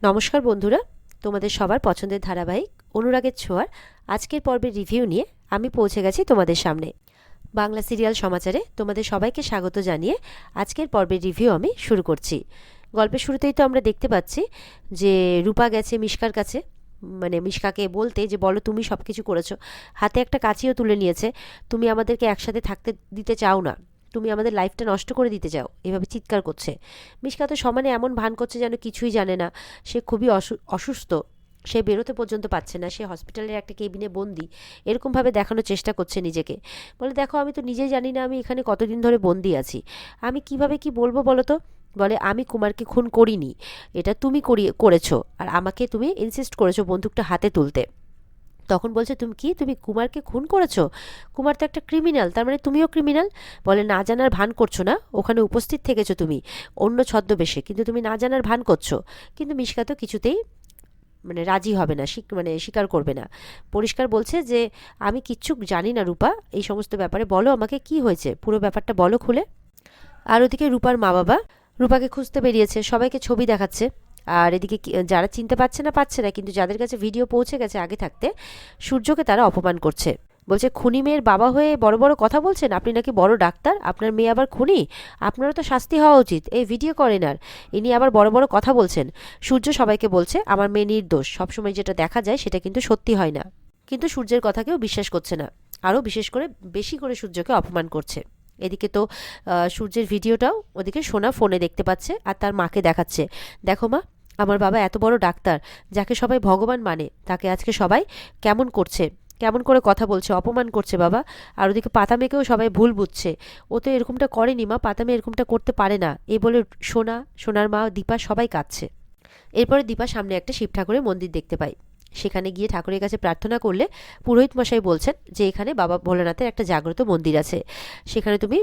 নমস্কার বন্ধুরা, তোমাদের সবার পছন্দের ধারাবাহিক অনুরাগের ছোঁয়ার আজকের পর্বের রিভিউ নিয়ে আমি পৌঁছে গেছি তোমাদের সামনে। বাংলা সিরিয়াল সমাচারে তোমাদের সবাইকে স্বাগত জানিয়ে আজকের পর্বের রিভিউ আমি শুরু করছি। গল্পের শুরুতেই তো আমরা দেখতে পাচ্ছি যে রূপা গেছে মিশকার কাছে, মানে মিশকাকে বলতে যে বলো তুমি সব কিছু করেছো, হাতে একটা কাঁচিও তুলে নিয়েছে, তুমি আমাদেরকে একসাথে থাকতে দিতে চাও না, তুমি আমাদের লাইফটা নষ্ট করে দিতে চাও, এভাবে চিৎকার করছে। মিশকা তো সমানে এমন ভান করছে যেন কিছুই জানে না, সে খুবই অসুস্থ, সে বেরোতে পর্যন্ত পাচ্ছে না, সে হসপিটালের একটা কেবিনে বন্দি, এরকমভাবে দেখানোর চেষ্টা করছে নিজেকে। বলে দেখো আমি তো নিজেই জানি না আমি এখানে কতদিন ধরে বন্দি আছি, আমি কিভাবে কি বলবো বলো তো। বলে আমি কুমারকে খুন করিনি, এটা তুমি করেছো, আর আমাকে তুমি ইনসিস্ট করেছো বন্দুকটা হাতে তুলতে। তখন বলছে তুমি কুমারকে খুন করেছো? কুমার তো একটা ক্রিমিনাল, তার মানে তুমিও ক্রিমিনাল? বলে না জানার ভান করছো না, ওখানে উপস্থিত থেকেছো তুমি অন্য ছদ্মবেশে, কিন্তু তুমি না জানার ভান করছো। কিন্তু মিশকা তো কিছুতেই মানে রাজি হবে না, স্বীকার করবে না, পরিষ্কার বলছে যে আমি কিচ্ছু জানি না রূপা এই সমস্ত ব্যাপারে, বলো আমাকে কি হয়েছে, পুরো ব্যাপারটা বলো খুলে। আর ওদিকে রূপার মা বাবা রূপাকে খুঁজতে বেরিয়েছে, সবাইকে ছবি দেখাচ্ছে। আর এদিকে যারা চিনতে পারছে না কিন্তু যাদের কাছে ভিডিও পৌঁছে গেছে আগে থাকতে, সূর্যকে তারা অপমান করছে। বলছে খুনি মেয়ের বাবা হয়ে বড় বড় কথা বলছেন, আপনি নাকি বড় ডাক্তার, আপনার মেয়ে আবার খুনি, আপনারও তো শাস্তি হওয়া উচিত, এই ভিডিও করেন আর ইনি আবার বড় বড় কথা বলছেন। সূর্য সবাইকে বলছে আমার মেয়ে নির্দোষ, সবসময় যেটা দেখা যায় সেটা কিন্তু সত্যি হয় না। কিন্তু সূর্যের কথা কেউ বিশ্বাস করছে না, আরও বিশেষ করে বেশি করে সূর্যকে অপমান করছে। এদিকে তো সূর্যের ভিডিওটাও ওদিকে সোনা ফোনে দেখতে পাচ্ছে আর তার মাকে দেখাচ্ছে, দেখো মা আমার বাবা এত বড় ডাক্তার, যাকে সবাই ভগবান মানে, তাকে আজকে সবাই কেমন করছে, কেমন করে কথা বলছে, অপমান করছে বাবা। আর ওদিকে পাতামেকেও সবাই ভুল বুঝছে, ও তো এরকমটা করেনি মা, পাতামে এরকমটা করতে পারে না, এই বলে সোনার মা দীপা সবাই কাঁদছে। এরপরে দীপা সামনে একটা শিব ঠাকুরের মন্দির দেখতে পাই, সেখানে গিয়ে ঠাকুরের কাছে প্রার্থনা করলে পুরোহিত মশাই বলছেন যে এখানে বাবা ভোলেনাথের একটা জাগ্রত মন্দির আছে, সেখানে তুমি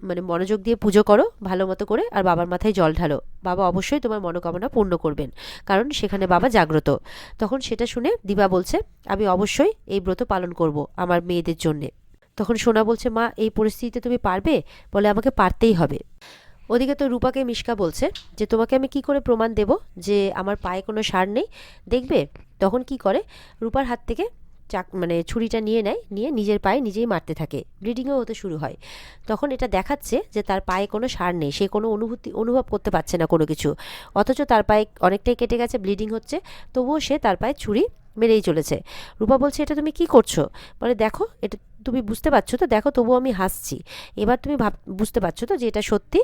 মানে মনোযোগ দিয়ে পুজো করো ভালো মতো করে, আর বাবার মাথায় জল ঢালো, বাবা অবশ্যই তোমার মনোকামনা পূর্ণ করবেন, কারণ সেখানে বাবা জাগ্রত। তখন সেটা শুনে দিবা বলছে আমি অবশ্যই এই ব্রত পালন করব আমার মেয়েদের জন্যে। তখন সোনা বলছে মা এই পরিস্থিতিতে তুমি পারবে? বলে আমাকে পারতেই হবে। ওদিকে তো রূপাকে মিশকা বলছে যে তোমাকে আমি কি করে প্রমাণ দেব যে আমার পায়ে কোনো সার নেই, দেখবে। তখন কি করে, রূপার হাত থেকে ছুরিটা নিয়ে নেয়, নিয়ে নিজের পায়ে নিজেই মারতে থাকে, ব্লিডিংও হতে শুরু হয়। তখন এটা দেখাচ্ছে যে তার পায়ে কোনো সার নেই, সে কোনো অনুভব করতে পারছে না কোনো কিছু, অথচ তার পায়ে অনেকটাই কেটে গেছে, ব্লিডিং হচ্ছে, তবুও সে তার পায়ে ছুরি মেরেই চলেছে। রূপা বলছে এটা তুমি কি করছো? বলে দেখো এটা তুমি বুঝতে পারছো তো, দেখো তবুও আমি হাসছি, এবার তুমি বুঝতে পারছো তো যে এটা সত্যি।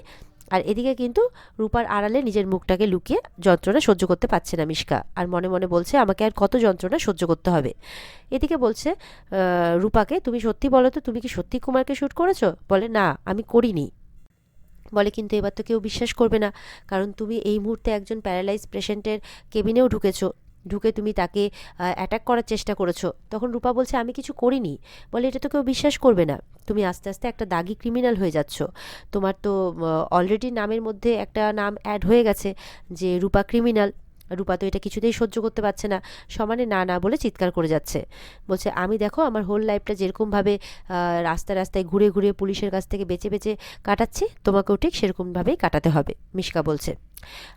আর এদিকে কিন্তু রূপার আড়ালে নিজের মুখটাকে লুকিয়ে যন্ত্রণা সহ্য করতে পারছে না মিশকা, আর মনে মনে বলছে আমাকে আর কত যন্ত্রণা সহ্য করতে হবে। এদিকে বলছে রূপাকে তুমি সত্যি বলো তো, তুমি কি সত্যি কুমারকে শ্যুট করেছো? বলে না আমি করিনি। বলে কিন্তু এবার তো কেউ বিশ্বাস করবে না, কারণ তুমি এই মুহূর্তে একজন প্যারালাইজ পেশেন্টের কেবিনেও ঢুকেছো, ঢুকে তুমি তাকে অ্যাটাক করার চেষ্টা করেছো। তখন রূপা বলছে আমি কিছু করিনি। বলে এটা তো কেউ বিশ্বাস করবে না, তুমি আস্তে আস্তে একটা দাগি ক্রিমিনাল হয়ে যাচ্ছ, তোমার তো অলরেডি নামের মধ্যে একটা নাম অ্যাড হয়ে গেছে যে রূপা ক্রিমিনাল। রূপা তো এটা কিছুতেই সহ্য করতে পারছে না, সমানে না না বলে চিৎকার করে যাচ্ছে। বলছে আমি দেখো আমার হোল লাইফটা যেরকমভাবে রাস্তায় রাস্তায় ঘুরে ঘুরে পুলিশের কাছ থেকে বেঁচে বেঁচে কাটাচ্ছি, তোমাকেও ঠিক সেরকমভাবেই কাটাতে হবে, মিশকা বলছে।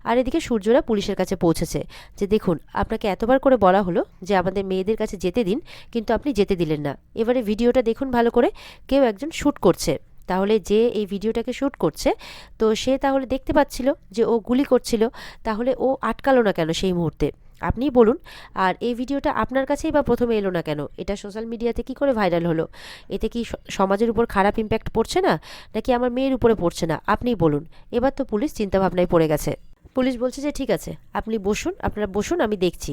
আর এদিকে সূর্যরা পুলিশের কাছে পৌঁছেছে যে দেখুন আপনাকে এতবার করে বলা হলো যে আমাদের মেয়েদের কাছে যেতে দিন, কিন্তু আপনি যেতে দিলেন না, এবারে ভিডিওটা দেখুন ভালো করে, কেউ একজন শ্যুট করছে, তাহলে যে এই ভিডিওটাকে শ্যুট করছে তো সে তাহলে দেখতে পাচ্ছিল যে ও গুলি করছিল, তাহলে ও আটকালো না কেন সেই মুহূর্তে, আপনিই বলুন। আর এই ভিডিওটা আপনার কাছেই বা প্রথমে এলো না কেন, এটা সোশ্যাল মিডিয়াতে কি করে ভাইরাল হলো, এতে কি সমাজের উপর খারাপ ইম্প্যাক্ট পড়ছে না, নাকি আমার মেয়ের উপরে পড়ছে না, আপনিই বলুন। এবার তো পুলিশ চিন্তাভাবনায় পড়ে গেছে, পুলিশ বলছে যে ঠিক আছে আপনি বসুন, আপনারা বসুন, আমি দেখছি,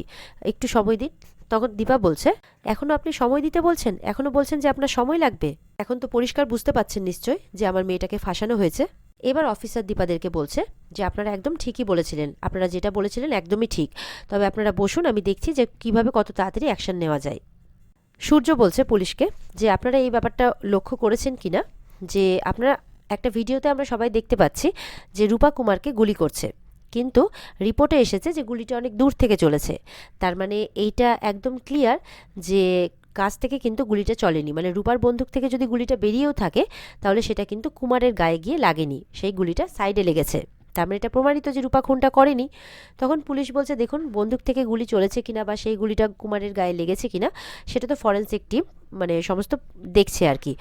একটু সময় দিন। তখন দীপা বলছে এখনও আপনি সময় দিতে বলছেন, এখনও বলছেন যে আপনার সময় লাগবে, এখন তো পরিষ্কার বুঝতে পাচ্ছেন নিশ্চয় যে আমার মেয়েটাকে ফাঁসানো হয়েছে। এবার অফিসার দীপাদেরকে বলছে যে আপনারা একদম ঠিকই বলেছিলেন, আপনারা যেটা বলেছিলেন একদমই ঠিক, তবে আপনারা বসুন, আমি দেখছি যে কিভাবে কত তাড়াতাড়ি অ্যাকশন নেওয়া যায়। সূর্য বলছে পুলিশকে যে আপনারা এই ব্যাপারটা লক্ষ্য করেছেন কিনা, যে আপনারা একটা ভিডিওতে আমরা সবাই দেখতে পাচ্ছি যে রূপা কুমারকে গুলি করছে, কিন্তু রিপোর্টে এসেছে যে গুলিটা অনেক দূর থেকে চলেছে, তার মানে এইটা একদম ক্লিয়ার যে কাছ থেকে কিন্তু গুলিটা চলেনি, মানে রূপার বন্দুক থেকে যদি গুলিটা বেরিয়েও থাকে তাহলে সেটা কিন্তু কুমারের গায়ে গিয়ে লাগেনি, সেই গুলিটা সাইডে লেগেছে। তার মানে এটা প্রমাণিত যে রূপা খুনটা করেনি। তখন পুলিশ বলছে দেখুন বন্দুক থেকে গুলি চলেছে কিনা বা সেই গুলিটা কুমারের গায়ে লেগেছে কিনা সেটা তো ফরেনসিক টিম মানে সমস্ত দেখছে আর কি।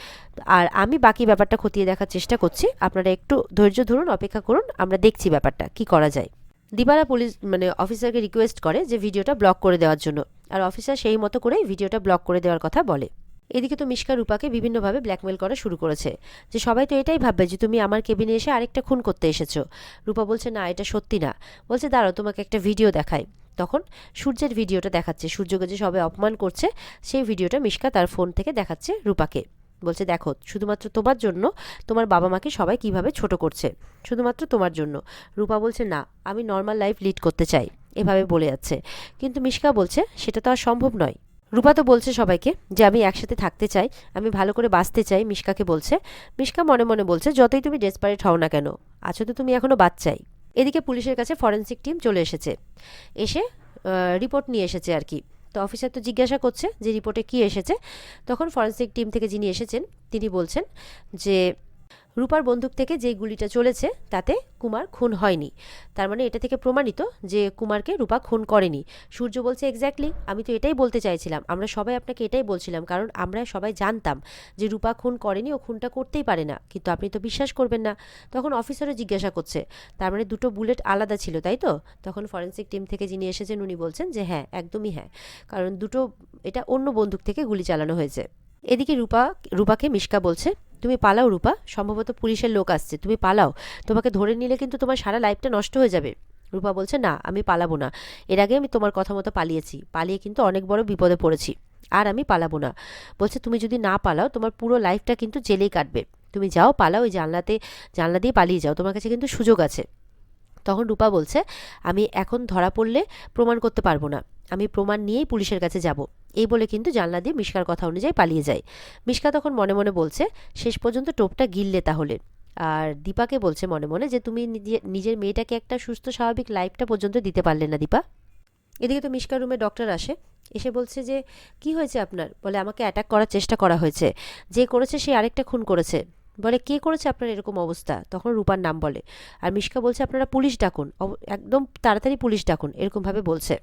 আর আমি বাকি ব্যাপারটা খতিয়ে দেখার চেষ্টা করছি, আপনারা একটু ধৈর্য ধরুন, অপেক্ষা করুন, আমরা দেখছি ব্যাপারটা কি করা যায়। দীপারা পুলিশ মানে অফিসারকে রিকোয়েস্ট করে যে ভিডিওটা ব্লক করে দেওয়ার জন্য, আর অফিসার সেই মতো করেই ভিডিওটা ব্লক করে দেওয়ার কথা বলে। এদিকে তো মিশকা রূপাকে বিভিন্নভাবে ব্ল্যাকমেল করা শুরু করেছে যে সবাই তো এটাই ভাববে যে তুমি আমার কেবিনে এসে আরেকটা খুন করতে এসেছো। রূপা বলছে না এটা সত্যি না, বলছে দাঁড়াও তোমাকে একটা ভিডিও দেখাই। তখন সূর্যের ভিডিওটা দেখাচ্ছে, সূর্যকে যে সবাই অপমান করছে সেই ভিডিওটা মিশকা তার ফোন থেকে দেখাচ্ছে রূপাকে, বলছে দেখো শুধুমাত্র তোমার জন্য তোমার বাবা মাকে সবাই কিভাবে ছোট করছে, শুধুমাত্র তোমার জন্য। রূপা বলছে না আমি নর্মাল লাইফ লিড করতে চাই, এভাবে বলে যাচ্ছে। কিন্তু মিশকা বলছে সেটা তো আর সম্ভব নয়। রূপা তো বলছে সবাইকে যে আমি একসাথে থাকতে চাই, আমি ভালো করে বাঁচতে চাই, মিশকাকে বলছে। মিশকা মনে মনে বলছে যতই তুমি ডেসপারেট হও না কেন, আছো তো তুমি এখনো বাচ্চাই। এদিকে পুলিশের কাছে ফরেনসিক টিম চলে এসেছে, এসে রিপোর্ট নিয়ে এসেছে আর কি। তো অফিসার তো জিজ্ঞাসা করছে যে রিপোর্টে কি এসেছে। তখন ফরেনসিক টিম থেকে যিনি এসেছেন তিনি বলছেন যে রূপার বন্দুক থেকে যে গুলিটা চলেছে তাতে কুমার খুন হয়নি, তার মানে এটা থেকে প্রমাণিত যে কুমারকে রূপা খুন করেনি। সূর্য বলছে এক্স্যাক্টলি, আমি তো এটাই বলতে চাইছিলাম, আমরা সবাই আপনাকে এটাই বলছিলাম, কারণ আমরা সবাই জানতাম যে রূপা খুন করেনি, ও খুনটা করতেই পারে না, কিন্তু আপনি তো বিশ্বাস করবেন না। তখন অফিসারও জিজ্ঞাসা করছে তার মানে দুটো বুলেট আলাদা ছিল তাই তো? তখন ফরেনসিক টিম থেকে যিনি এসেছেন উনি বলছেন যে হ্যাঁ একদমই হ্যাঁ, কারণ দুটো এটা অন্য বন্দুক থেকে গুলি চালানো হয়েছে। এদিকে রূপাকে মিশকা বলছে তুমি পালাও রূপা, সম্ভবত পুলিশের লোক আসছে, তুমি পালাও, তোমাকে ধরে নিলে কিন্তু তোমার সারা লাইফটা নষ্ট হয়ে যাবে। রূপা বলছে না আমি পালাবো না, এর আগে আমি তোমার কথা মতো পালিয়েছি, পালিয়ে কিন্তু অনেক বড় বিপদে পড়েছি, আর আমি পালাবো না। বলছে তুমি যদি না পালাও তোমার পুরো লাইফটা কিন্তু জেলেই কাটবে, তুমি যাও পালাও, ওই জানলা দিয়ে পালিয়ে যাও, তোমার কাছে কিন্তু সুযোগ আছে। তখন রূপা বলছে আমি এখন ধরা পড়লে প্রমাণ করতে পারবো না, আমি প্রমাণ নিয়েই পুলিশের কাছে যাব। এই বলে কিন্তু জানলা দিয়ে মিশকার কথা অনুযায়ী পালিয়ে যায়। মিশকা তখন মনে মনে বলছে শেষ পর্যন্ত টোপটা গিললে তাহলে। আর দীপাকে বলছে মনে মনে যে তুমি নিজের মেয়েটাকে একটা সুস্থ স্বাভাবিক লাইফটা পর্যন্ত দিতে পারলে না দীপা। এদিকে তো মিশকার রুমে ডক্টর আসে, এসে বলছে যে কি হয়েছে আপনার? বলে আমাকে অ্যাটাক করার চেষ্টা করা হয়েছে, যে করেছে সে আরেকটা খুন করেছে। বলে কে করেছে আপনার এরকম অবস্থা? তখন রূপার নাম বলে। আর মিশকা বলছে আপনারা পুলিশ ডাকুন, একদম তাড়াতাড়ি পুলিশ ডাকুন, এরকমভাবে বলছে।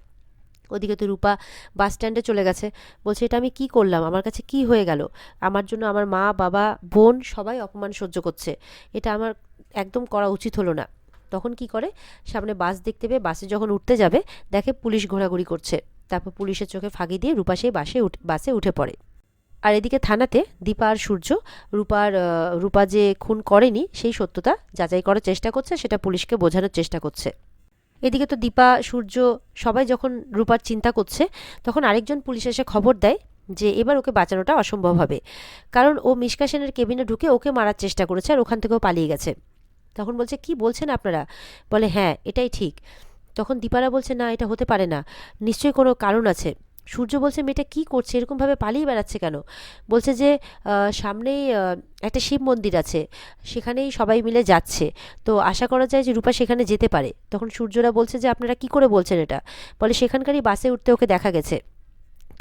ওদিকে তো রূপা বাস স্ট্যান্ডে চলে গেছে, বলছে এটা আমি কি করলাম, আমার কাছে কি হয়ে গেল, আমার জন্য আমার মা বাবা বোন সবাই অপমান সহ্য করছে, এটা আমার একদম করা উচিত হলো না। তখন কি করে, সামনে বাস দেখতে পেয়ে বাসে যখন উঠতে যাবে দেখে পুলিশ ঘোরাঘুরি করছে, তারপর পুলিশের চোখে ফাঁকি দিয়ে রূপা সেই বাসে উঠে পড়ে। আর এদিকে থানাতে দীপা আর সূর্য রূপা যে খুন করেনি সেই সত্যতা যাচাই করার চেষ্টা করছে, সেটা পুলিশকে বোঝানোর চেষ্টা করছে। এদিকে তো দীপা সূর্য সবাই যখন রূপার চিন্তা করছে তখন আরেকজন পুলিশ এসে খবর দেয় যে এবার ওকে বাঁচানোটা অসম্ভব হবে, কারণ ও মিশকা সেনের কেবিনে ঢুকে ওকে মারার চেষ্টা করেছে আর ওখান থেকেও পালিয়ে গেছে। তখন বলছে কি বলছেন আপনারা? বলে হ্যাঁ এটাই ঠিক। তখন দীপারা বলছে না এটা হতে পারে না, নিশ্চয়ই কোনো কারণ আছে। সূর্য বলছে মেয়েটা কী করছে, এরকমভাবে পালিয়ে বেড়াচ্ছে কেন? বলছে যে সামনেই একটা শিব মন্দির আছে, সেখানেই সবাই মিলে যাচ্ছে, তো আশা করা যায় যে রূপা সেখানে যেতে পারে। তখন সূর্যরা বলছে যে আপনারা কি করে বলছেন এটা? বলে সেখানকারই বাসে উঠতে ওকে দেখা গেছে।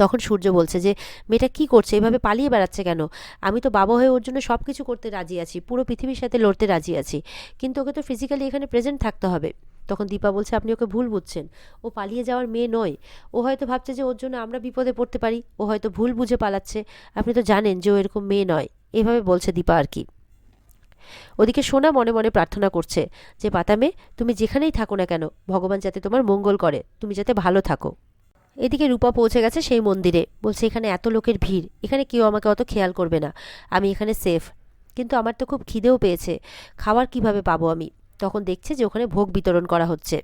তখন সূর্য বলছে যে মেয়েটা কি করছে, এভাবে পালিয়ে বেড়াচ্ছে কেন? আমি তো বাবা হয়ে ওর জন্য সব কিছু করতে রাজি আছি, পুরো পৃথিবীর সাথে লড়তে রাজি আছি, কিন্তু ওকে তো ফিজিক্যালি এখানে প্রেজেন্ট থাকতে হবে। তখন দীপা বলছে আপনি ওকে ভুল বুঝছেন, ও পালিয়ে যাওয়ার মেয়ে নয়, ও হয়তো ভাবছে যে ওর জন্য আমরা বিপদে পড়তে পারি, ও হয়তো ভুল বুঝে পালাচ্ছে, আপনি তো জানেন যে ও এরকম মেয়ে নয়, এভাবে বলছে দীপা আর কি। ওদিকে সোনা মনে মনে প্রার্থনা করছে যে পাতা মেয়ে তুমি যেখানেই থাকো না কেন ভগবান যাতে তোমার মঙ্গল করে, তুমি যাতে ভালো থাকো। এদিকে রূপা পৌঁছে গেছে সেই মন্দিরে, বলছে এখানে এত লোকের ভিড়, এখানে কেউ আমাকে অত খেয়াল করবে না, আমি এখানে সেফ, কিন্তু আমার তো খুব খিদেও পেয়েছে, খাবার কিভাবে পাবো আমি? তখন দেখছে যে ওখানে ভোগ বিতরণ করা হচ্ছে।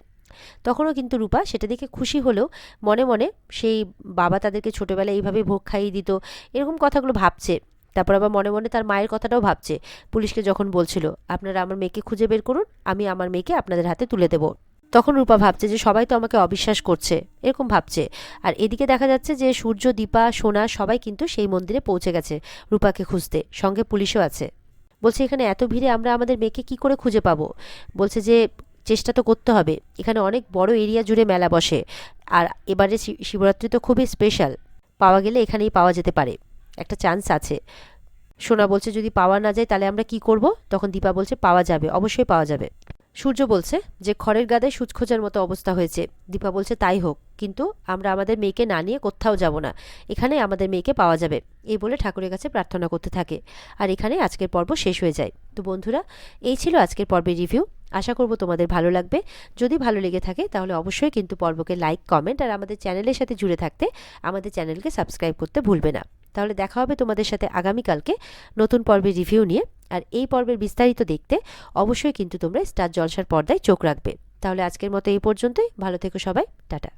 তখনও কিন্তু রূপা সেটা দেখে খুশি হলেও মনে মনে সেই বাবা তাদেরকে ছোটোবেলায় এইভাবে ভোগ খাইয়ে দিত এরকম কথাগুলো ভাবছে। তারপর আবার মনে মনে তার মায়ের কথাটাও ভাবছে, পুলিশকে যখন বলছিল আপনারা আমার মেয়েকে খুঁজে বের করুন, আমি আমার মেয়েকে আপনাদের হাতে তুলে দেবো। তখন রূপা ভাবছে যে সবাই তো আমাকে অবিশ্বাস করছে, এরকম ভাবছে। আর এদিকে দেখা যাচ্ছে যে সূর্য দীপা সোনা সবাই কিন্তু সেই মন্দিরে পৌঁছে গেছে রূপাকে খুঁজতে, সঙ্গে পুলিশও আছে। বলছে এখানে এত ভিড়ে আমরা আমাদের মেয়েকে কি করে খুঁজে পাবো? বলছে যে চেষ্টা তো করতে হবে, এখানে অনেক বড় এরিয়া জুড়ে মেলা বসে, আর এবারে শিবরাত্রি তো খুবই স্পেশাল, পাওয়া গেলে এখানেই পাওয়া যেতে পারে, একটা চান্স আছে। সোনা বলছে যদি পাওয়া না যায় তাহলে আমরা কি করব? তখন দীপা বলছে পাওয়া যাবে, অবশ্যই পাওয়া যাবে। সূর্য বলছে যে খড়ের গাদায় সূচ খোঁজার মতো অবস্থা হয়েছে। দীপা বলছে তাই হোক, কিন্তু আমরা আমাদের মেয়েকে না নিয়ে কোথাও যাব না, এখানে আমাদের মেয়েকে পাওয়া যাবে, এই বলে ঠাকুরের কাছে প্রার্থনা করতে থাকে। আর এখানে আজকের পর্ব শেষ হয়ে যায়। তো বন্ধুরা, এই ছিল আজকের পর্বের রিভিউ। আশা করব তোমাদের ভালো লাগবে। যদি ভালো লেগে থাকে তাহলে অবশ্যই কিন্তু পর্বকে লাইক, কমেন্ট আর আমাদের চ্যানেলের সাথে জুড়ে থাকতে আমাদের চ্যানেলকে সাবস্ক্রাইব করতে ভুলবে না। তাহলে দেখা হবে তোমাদের সাথে আগামীকালকে নতুন পর্বের রিভিউ নিয়ে। আর এই পর্বের বিস্তারিত দেখতে অবশ্যই কিন্তু তোমরা স্টার জলসার পর্দায় চোখ রাখবে। তাহলে আজকের মতো এই পর্যন্তই। ভালো থেকো সবাই, টাটা।